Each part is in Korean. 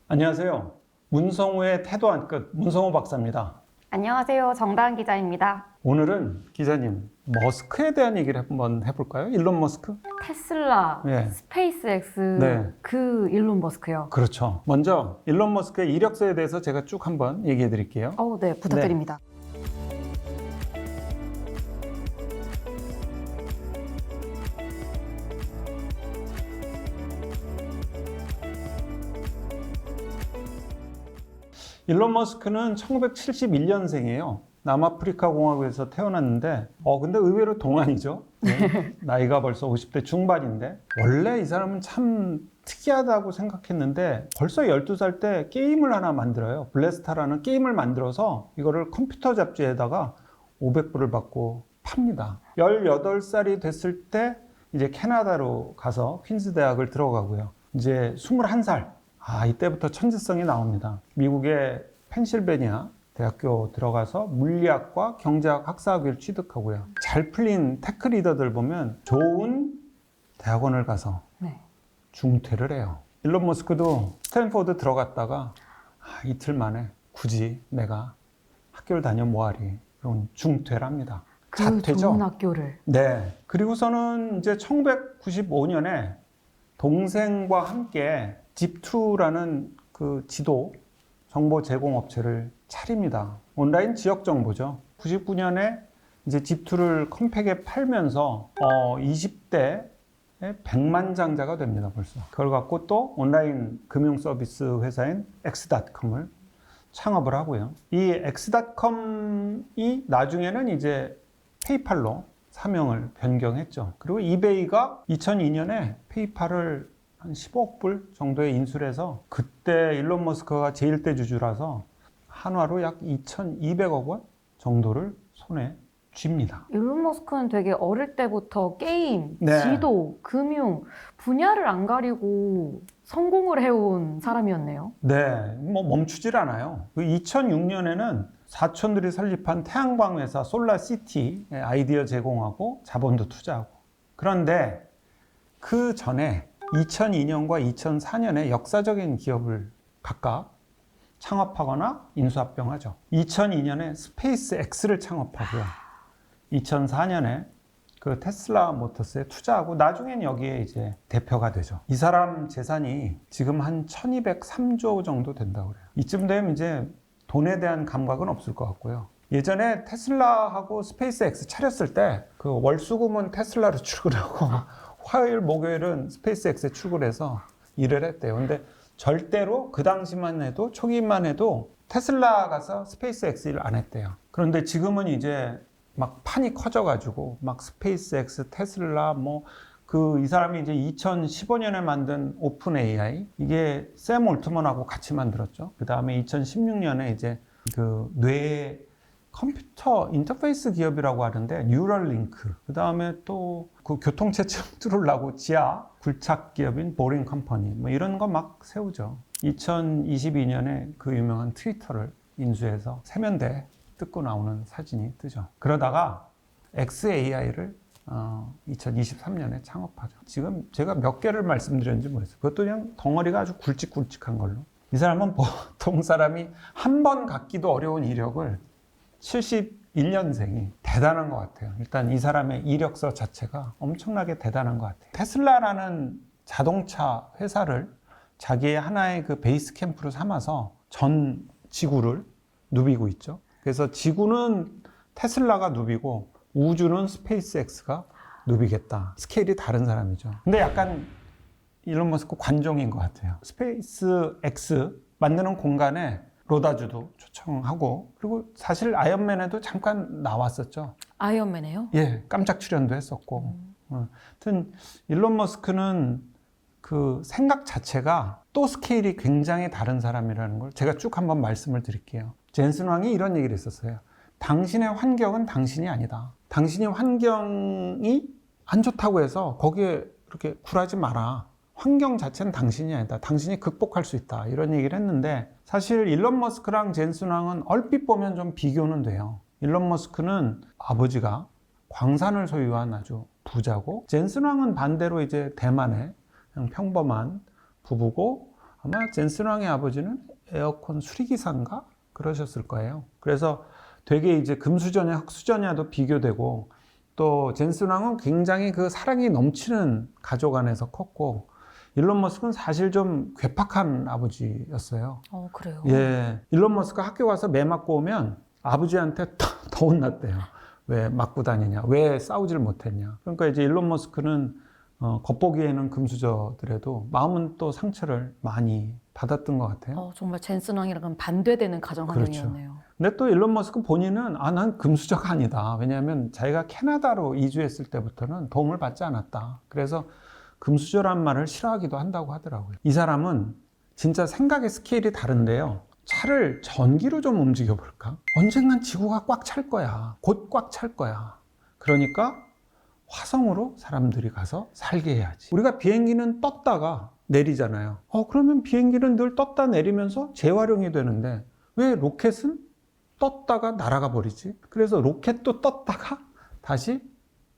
안녕하세요. 문성우의 태도 한 끝, 문성우 박사입니다. 안녕하세요. 정다은 기자입니다. 오늘은 기자님, 머스크에 대한 얘기를 한번 해볼까요? 일론 머스크? 테슬라, 네. 스페이스X, 네. 그 일론 머스크요. 그렇죠. 먼저 일론 머스크의 이력서에 대해서 제가 쭉 한번 얘기해 드릴게요. 네, 부탁드립니다. 일론 머스크는 1971년생이에요. 남아프리카 공화국에서 태어났는데, 근데 의외로 동안이죠. 네. 나이가 벌써 50대 중반인데, 원래 이 사람은 참 특이하다고 생각했는데, 벌써 12살 때 게임을 하나 만들어요. 블래스타라는 게임을 만들어서 이거를 컴퓨터 잡지에다가 500불을 받고 팝니다. 18살이 됐을 때 이제 캐나다로 가서 퀸즈 대학을 들어가고요. 이제 21살. 이때부터 천재성이 나옵니다. 미국의 펜실베니아 대학교 들어가서 물리학과 경제학 학사학위를 취득하고요. 잘 풀린 테크 리더들 보면 좋은 대학원을 가서 네. 중퇴를 해요. 일론 머스크도 스탠포드 들어갔다가 이틀 만에 굳이 내가 학교를 다녀 뭐하리. 그럼 중퇴를 합니다. 그 자퇴죠. 좋은 학교를. 네. 그리고서는 이제 1995년에 동생과 함께 집2라는 그 지도 정보 제공 업체를 차립니다. 온라인 지역 정보죠. 99년에 이제 집2를 컴팩에 팔면서 20대 100만장자가 됩니다, 벌써. 그걸 갖고 또 온라인 금융 서비스 회사인 X.com을 창업을 하고요. 이 X.com이 나중에는 이제 페이팔로 사명을 변경했죠. 그리고 이베이가 2002년에 페이팔을 한 15억 불 정도에 인수를 해서 그때 일론 머스크가 제1대 주주라서 한화로 약 2,200억 원 정도를 손에 쥡니다. 일론 머스크는 되게 어릴 때부터 게임, 네. 지도, 금융 분야를 안 가리고 성공을 해온 사람이었네요. 네, 뭐 멈추질 않아요. 2006년에는 사촌들이 설립한 태양광 회사 솔라시티에 아이디어 제공하고 자본도 투자하고. 그런데 그 전에 2002년과 2004년에 역사적인 기업을 각각 창업하거나 인수합병하죠. 2002년에 스페이스 X를 창업하고요. 2004년에 그 테슬라 모터스에 투자하고 나중엔 여기에 이제 대표가 되죠. 이 사람 재산이 지금 한 1203조 정도 된다고 그래요. 이쯤 되면 이제 돈에 대한 감각은 없을 것 같고요. 예전에 테슬라하고 스페이스 X 차렸을 때 그 월수금은 테슬라로 출근하고 화요일, 목요일은 스페이스 X에 출근해서 일을 했대요. 근데 절대로 그 당시만 해도 초기만 해도 테슬라 가서 스페이스 X 일 안 했대요. 그런데 지금은 이제 막 판이 커져가지고 막 스페이스 X, 테슬라 이 사람이 이제 2015년에 만든 오픈 AI 이게 샘 올트먼하고 같이 만들었죠. 그 다음에 2016년에 이제 그 뇌 컴퓨터 인터페이스 기업이라고 하는데 뉴럴링크. 그 다음에 또 그 교통체증 뚫으려고 지하 굴착 기업인 보링 컴퍼니 이런 거 막 세우죠. 2022년에 그 유명한 트위터를 인수해서 세면대 뜯고 나오는 사진이 뜨죠. 그러다가 XAI를 2023년에 창업하죠. 지금 제가 몇 개를 말씀드렸는지 모르겠어요. 그것도 그냥 덩어리가 아주 굵직굵직한 걸로. 이 사람은 보통 사람이 한 번 갖기도 어려운 이력을 71년생이 대단한 것 같아요. 일단 이 사람의 이력서 자체가 엄청나게 대단한 것 같아요. 테슬라라는 자동차 회사를 자기의 하나의 그 베이스 캠프로 삼아서 전 지구를 누비고 있죠. 그래서 지구는 테슬라가 누비고 우주는 스페이스 X가 누비겠다. 스케일이 다른 사람이죠. 근데 약간 일론 머스크 관종인 것 같아요. 스페이스 X 만드는 공간에 로다주도 초청하고 그리고 사실 아이언맨에도 잠깐 나왔었죠. 아이언맨이에요? 예, 깜짝 출연도 했었고. 하여튼 일론 머스크는 그 생각 자체가 또 스케일이 굉장히 다른 사람이라는 걸 제가 쭉 한번 말씀을 드릴게요. 젠슨 왕이 이런 얘기를 했었어요. 당신의 환경은 당신이 아니다. 당신이 환경이 안 좋다고 해서 거기에 그렇게 굴하지 마라. 환경 자체는 당신이 아니다. 당신이 극복할 수 있다. 이런 얘기를 했는데 사실 일론 머스크랑 젠슨 왕은 얼핏 보면 좀 비교는 돼요. 일론 머스크는 아버지가 광산을 소유한 아주 부자고 젠슨 왕은 반대로 이제 대만의 그냥 평범한 부부고 아마 젠슨 왕의 아버지는 에어컨 수리기사인가 그러셨을 거예요. 그래서 되게 이제 금수저냐 흑수저냐도 비교되고, 또 젠슨 왕은 굉장히 그 사랑이 넘치는 가족 안에서 컸고, 일론 머스크는 사실 좀 괴팍한 아버지였어요. 그래요? 예, 일론 머스크 학교 가서 매 맞고 오면 아버지한테 더 혼났대요. 왜 맞고 다니냐, 왜 싸우질 못했냐. 그러니까 이제 일론 머스크는 겉보기에는 금수저더라도 마음은 또 상처를 많이 받았던 것 같아요. 정말 젠슨 왕이랑은 반대되는 가정 환경이었네요. 근데 또 일론 머스크 본인은 난 금수저가 아니다. 왜냐하면 자기가 캐나다로 이주했을 때부터는 도움을 받지 않았다. 그래서 금수저란 말을 싫어하기도 한다고 하더라고요. 이 사람은 진짜 생각의 스케일이 다른데요. 차를 전기로 좀 움직여 볼까? 언젠간 지구가 꽉 찰 거야. 곧 꽉 찰 거야. 그러니까 화성으로 사람들이 가서 살게 해야지. 우리가 비행기는 떴다가 내리잖아요. 그러면 비행기는 늘 떴다 내리면서 재활용이 되는데 왜 로켓은 떴다가 날아가 버리지? 그래서 로켓도 떴다가 다시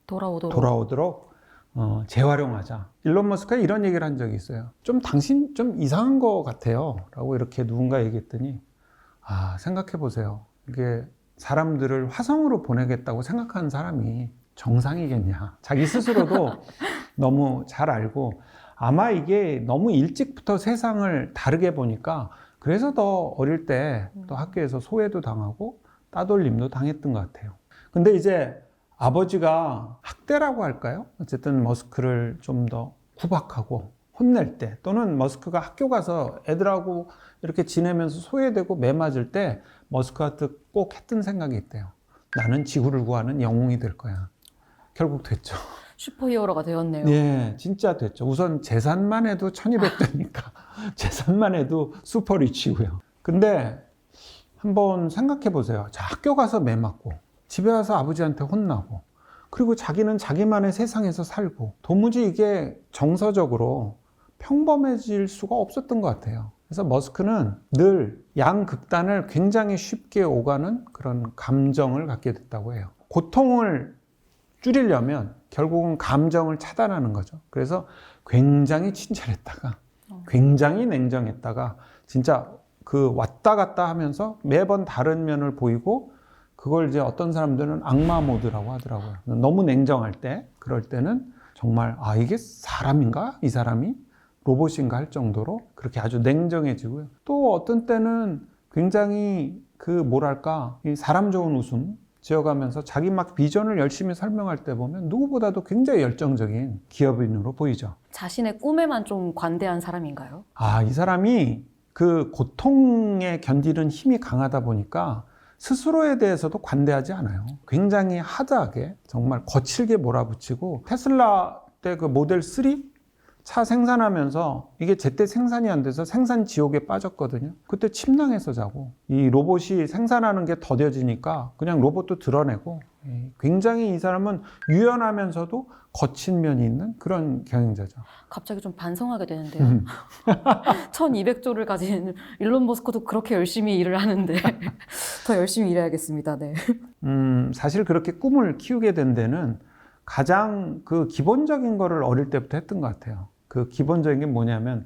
돌아오도록 재활용하자. 일론 머스크가 이런 얘기를 한 적이 있어요. 당신 좀 이상한 거 같아요. 라고 이렇게 누군가 얘기했더니, 생각해 보세요. 이게 사람들을 화성으로 보내겠다고 생각하는 사람이 정상이겠냐. 자기 스스로도 너무 잘 알고, 아마 이게 너무 일찍부터 세상을 다르게 보니까 그래서 더 어릴 때 또 학교에서 소외도 당하고 따돌림도 당했던 것 같아요. 근데 이제 아버지가 학대라고 할까요? 어쨌든 머스크를 좀 더 구박하고 혼낼 때, 또는 머스크가 학교 가서 애들하고 이렇게 지내면서 소외되고 매 맞을 때 머스크가 꼭 했던 생각이 있대요. 나는 지구를 구하는 영웅이 될 거야. 결국 됐죠. 슈퍼히어로가 되었네요. 예, 진짜 됐죠. 우선 재산만 해도 1200대니까 재산만 해도 슈퍼리치고요. 근데 한번 생각해 보세요. 자, 학교 가서 매 맞고 집에 와서 아버지한테 혼나고, 그리고 자기는 자기만의 세상에서 살고, 도무지 이게 정서적으로 평범해질 수가 없었던 것 같아요. 그래서 머스크는 늘 양극단을 굉장히 쉽게 오가는 그런 감정을 갖게 됐다고 해요. 고통을 줄이려면 결국은 감정을 차단하는 거죠. 그래서 굉장히 친절했다가 굉장히 냉정했다가 진짜 그 왔다 갔다 하면서 매번 다른 면을 보이고, 그걸 이제 어떤 사람들은 악마 모드라고 하더라고요. 너무 냉정할 때, 그럴 때는 정말 이게 사람인가? 이 사람이 로봇인가 할 정도로 그렇게 아주 냉정해지고요. 또 어떤 때는 굉장히 이 사람 좋은 웃음 지어가면서 자기 막 비전을 열심히 설명할 때 보면 누구보다도 굉장히 열정적인 기업인으로 보이죠. 자신의 꿈에만 좀 관대한 사람인가요? 이 사람이 그 고통에 견디는 힘이 강하다 보니까 스스로에 대해서도 관대하지 않아요. 굉장히 하드하게, 정말 거칠게 몰아붙이고, 테슬라 때 그 모델 3 차 생산하면서 이게 제때 생산이 안 돼서 생산 지옥에 빠졌거든요. 그때 침낭에서 자고, 이 로봇이 생산하는 게 더뎌지니까 그냥 로봇도 드러내고, 굉장히 이 사람은 유연하면서도 거친 면이 있는 그런 경영자죠. 갑자기 좀 반성하게 되는데요. 1200조를 가진 일론 머스크도 그렇게 열심히 일을 하는데 더 열심히 일해야겠습니다. 네. 사실 그렇게 꿈을 키우게 된 데는 가장 그 기본적인 거를 어릴 때부터 했던 것 같아요. 그 기본적인 게 뭐냐면,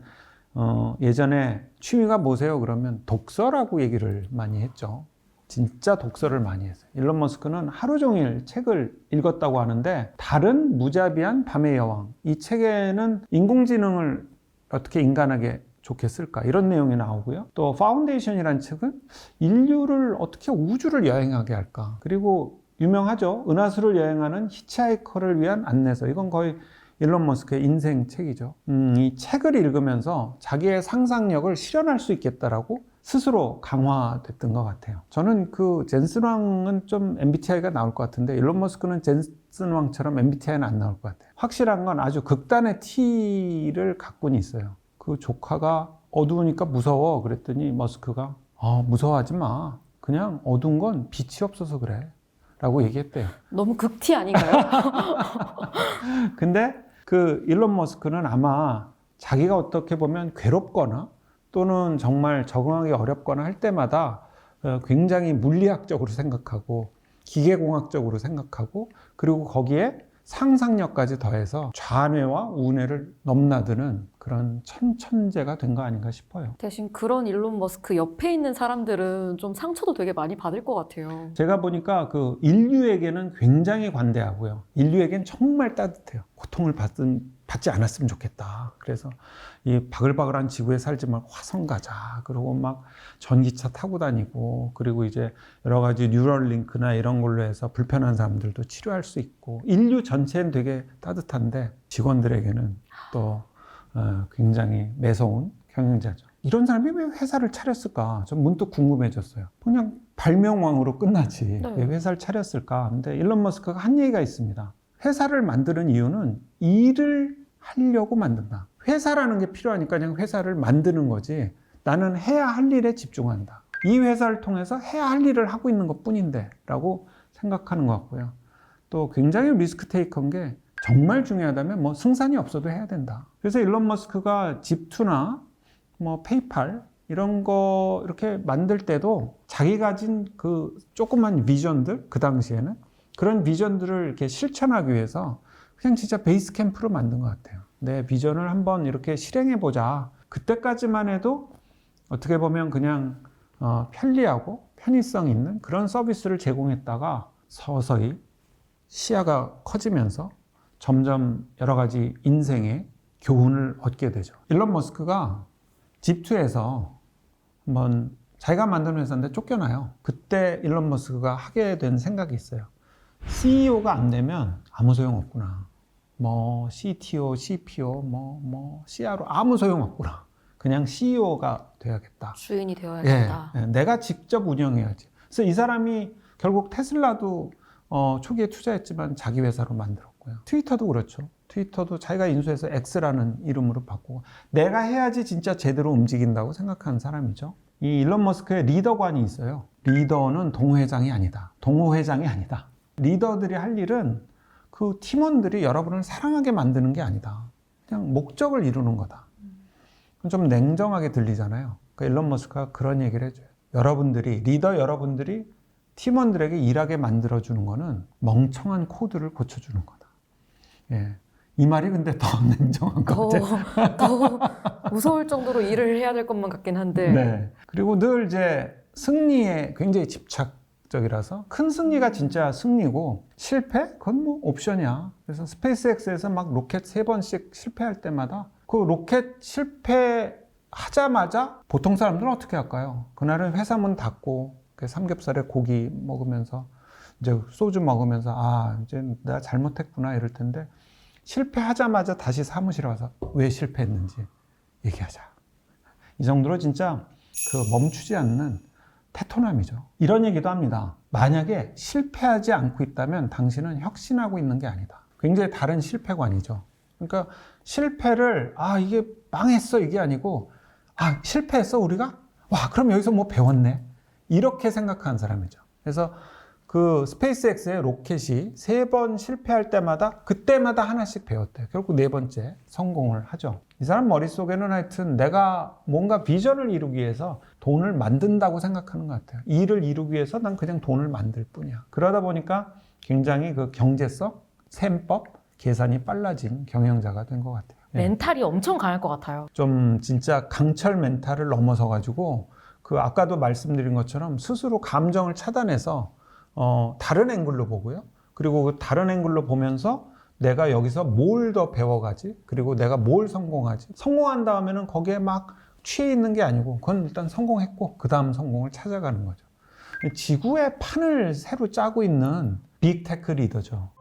예전에 취미가 뭐세요? 그러면 독서라고 얘기를 많이 했죠. 진짜 독서를 많이 했어요. 일론 머스크는 하루 종일 책을 읽었다고 하는데, 다른 무자비한 밤의 여왕, 이 책에는 인공지능을 어떻게 인간에게 좋게 쓸까, 이런 내용이 나오고요. 또 파운데이션이라는 책은 인류를 어떻게 우주를 여행하게 할까, 그리고 유명하죠. 은하수를 여행하는 히치하이커를 위한 안내서. 이건 거의 일론 머스크의 인생 책이죠. 이 책을 읽으면서 자기의 상상력을 실현할 수 있겠다라고 스스로 강화됐던 것 같아요. 저는 젠슨 왕은 좀 MBTI가 나올 것 같은데, 일론 머스크는 젠슨 왕처럼 MBTI는 안 나올 것 같아요. 확실한 건 아주 극단의 T를 갖고는 있어요. 그 조카가 어두우니까 무서워 그랬더니 머스크가 무서워하지 마. 그냥 어두운 건 빛이 없어서 그래. 라고 얘기했대요. 너무 극티 아닌가요? 근데 일론 머스크는 아마 자기가 어떻게 보면 괴롭거나 또는 정말 적응하기 어렵거나 할 때마다 굉장히 물리학적으로 생각하고 기계공학적으로 생각하고, 그리고 거기에 상상력까지 더해서 좌뇌와 우뇌를 넘나드는 그런 천재가 된 거 아닌가 싶어요. 대신 그런 일론 머스크 옆에 있는 사람들은 좀 상처도 되게 많이 받을 것 같아요. 제가 보니까 그 인류에게는 굉장히 관대하고요. 인류에겐 정말 따뜻해요. 고통을 받지 않았으면 좋겠다. 그래서 이 바글바글한 지구에 살지 말고 화성 가자. 그리고 막 전기차 타고 다니고, 그리고 이제 여러 가지 뉴럴링크나 이런 걸로 해서 불편한 사람들도 치료할 수 있고, 인류 전체는 되게 따뜻한데 직원들에게는 또 굉장히 매서운 경영자죠. 이런 사람이 왜 회사를 차렸을까? 좀 문득 궁금해졌어요. 그냥 발명왕으로 끝나지. 네. 왜 회사를 차렸을까? 근데 일론 머스크가 한 얘기가 있습니다. 회사를 만드는 이유는 일을 하려고 만든다. 회사라는 게 필요하니까 그냥 회사를 만드는 거지. 나는 해야 할 일에 집중한다. 이 회사를 통해서 해야 할 일을 하고 있는 것 뿐인데 라고 생각하는 것 같고요. 또 굉장히 리스크 테이커인 게 정말 중요하다면 뭐 승산이 없어도 해야 된다. 그래서 일론 머스크가 집투나 뭐 페이팔 이런 거 이렇게 만들 때도 자기 가진 그 조그만 비전들, 그 당시에는 그런 비전들을 이렇게 실천하기 위해서 그냥 진짜 베이스 캠프로 만든 것 같아요. 내 비전을 한번 이렇게 실행해 보자. 그때까지만 해도 어떻게 보면 그냥 편리하고 편의성 있는 그런 서비스를 제공했다가 서서히 시야가 커지면서 점점 여러 가지 인생의 교훈을 얻게 되죠. 일론 머스크가 집투에서 한번 자기가 만든 회사인데 쫓겨나요. 그때 일론 머스크가 하게 된 생각이 있어요. CEO가 안 되면 아무 소용 없구나. 뭐 CTO, CPO, 뭐 CRO 아무 소용 없구나. 그냥 CEO가 돼야겠다. 주인이 되어야겠다. 예, 내가 직접 운영해야지. 그래서 이 사람이 결국 테슬라도 초기에 투자했지만 자기 회사로 만들었고요. 트위터도 그렇죠. 트위터도 자기가 인수해서 X라는 이름으로 바꾸고 내가 해야지 진짜 제대로 움직인다고 생각하는 사람이죠. 이 일론 머스크의 리더관이 있어요. 리더는 동회장이 아니다. 동호회장이 아니다. 리더들이 할 일은 그 팀원들이 여러분을 사랑하게 만드는 게 아니다. 그냥 목적을 이루는 거다. 좀 냉정하게 들리잖아요. 그러니까 일론 머스크가 그런 얘기를 해줘요. 리더 여러분들이 팀원들에게 일하게 만들어주는 거는 멍청한 코드를 고쳐주는 거다. 예. 이 말이 근데 더 냉정한 것 같아요. 더 무서울 정도로 일을 해야 될 것만 같긴 한데. 네. 그리고 늘 이제 승리에 굉장히 집착적이라서 큰 승리가 진짜 승리고 실패? 그건 뭐 옵션이야. 그래서 스페이스X에서 막 로켓 3번씩 실패할 때마다 그 로켓 실패하자마자 보통 사람들은 어떻게 할까요? 그날은 회사 문 닫고 삼겹살에 고기 먹으면서 이제 소주 먹으면서 이제 내가 잘못했구나 이럴 텐데 실패하자마자 다시 사무실에 와서 왜 실패했는지 얘기하자. 이 정도로 진짜 그 멈추지 않는 태토남이죠. 이런 얘기도 합니다. 만약에 실패하지 않고 있다면 당신은 혁신하고 있는 게 아니다. 굉장히 다른 실패관이죠. 그러니까 실패를 이게 망했어 이게 아니고 실패했어 우리가? 와 그럼 여기서 뭐 배웠네. 이렇게 생각하는 사람이죠. 그래서 그 스페이스X의 로켓이 3번 실패할 때마다 그때마다 하나씩 배웠대요. 결국 4번째 성공을 하죠. 이 사람 머릿속에는 하여튼 내가 뭔가 비전을 이루기 위해서 돈을 만든다고 생각하는 것 같아요. 일을 이루기 위해서 난 그냥 돈을 만들 뿐이야. 그러다 보니까 굉장히 그 경제성, 셈법, 계산이 빨라진 경영자가 된 것 같아요. 멘탈이 엄청 강할 것 같아요. 좀 진짜 강철 멘탈을 넘어서 가지고 그 아까도 말씀드린 것처럼 스스로 감정을 차단해서 다른 앵글로 보고요. 그리고 그 다른 앵글로 보면서 내가 여기서 뭘 더 배워가지? 그리고 내가 뭘 성공하지? 성공한 다음에는 거기에 막 취해 있는 게 아니고 그건 일단 성공했고 그 다음 성공을 찾아가는 거죠. 지구의 판을 새로 짜고 있는 빅테크 리더죠.